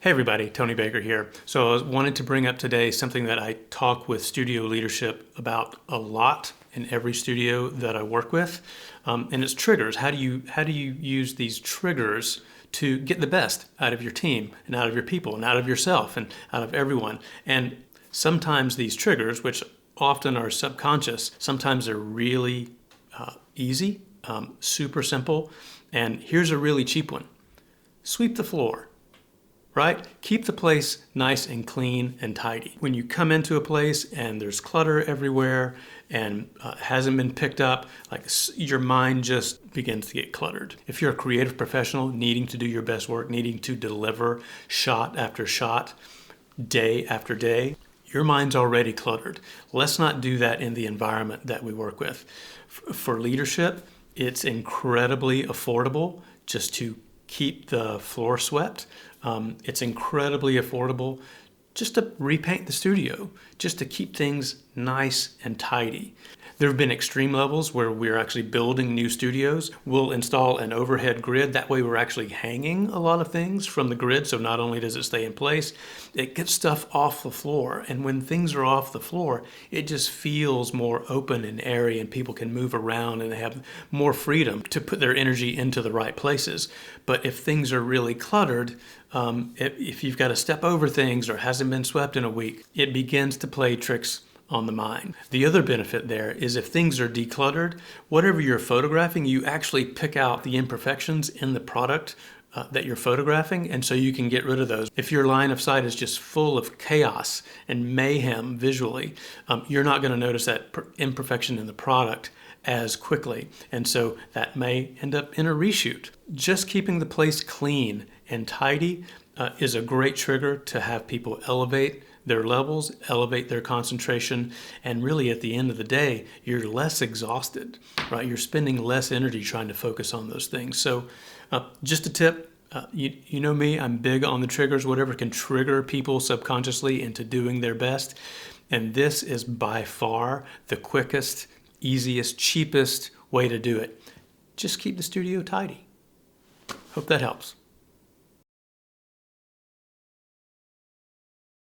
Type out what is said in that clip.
Hey everybody, Tony Baker here. So I wanted to bring up today something that I talk with studio leadership about a lot in every studio that I work with, and it's triggers. How do you use these triggers to get the best out of your team and out of your people and out of yourself and out of everyone? And sometimes these triggers, which often are subconscious, sometimes they're really easy, super simple. And here's a really cheap one: sweep the floor. Right? Keep the place nice and clean and tidy. When you come into a place and there's clutter everywhere and hasn't been picked up, like your mind just begins to get cluttered. If you're a creative professional needing to do your best work, needing to deliver shot after shot, day after day, your mind's already cluttered. Let's not do that in the environment that we work with. For leadership, it's incredibly affordable just to keep the floor swept. It's incredibly affordable just to repaint the studio, just to keep things nice and tidy. There have been extreme levels where we're actually building new studios. We'll install an overhead grid. That way we're actually hanging a lot of things from the grid. So not only does it stay in place, it gets stuff off the floor. And when things are off the floor, it just feels more open and airy, and people can move around and they have more freedom to put their energy into the right places. But if things are really cluttered, if you've got to step over things or hasn't been swept in a week, it begins to play tricks on the mind. The other benefit there is if things are decluttered, whatever you're photographing, you actually pick out the imperfections in the product that you're photographing, and so you can get rid of those. If your line of sight is just full of chaos and mayhem visually, you're not going to notice that imperfection in the product as quickly, and so that may end up in a reshoot. Just keeping the place clean and tidy is a great trigger to have people elevate their levels, elevate their concentration, and really at the end of the day, you're less exhausted, right? You're spending less energy trying to focus on those things. So just a tip, you know me, I'm big on the triggers, whatever can trigger people subconsciously into doing their best. And this is by far the quickest, easiest, cheapest way to do it. Just keep the studio tidy. Hope that helps.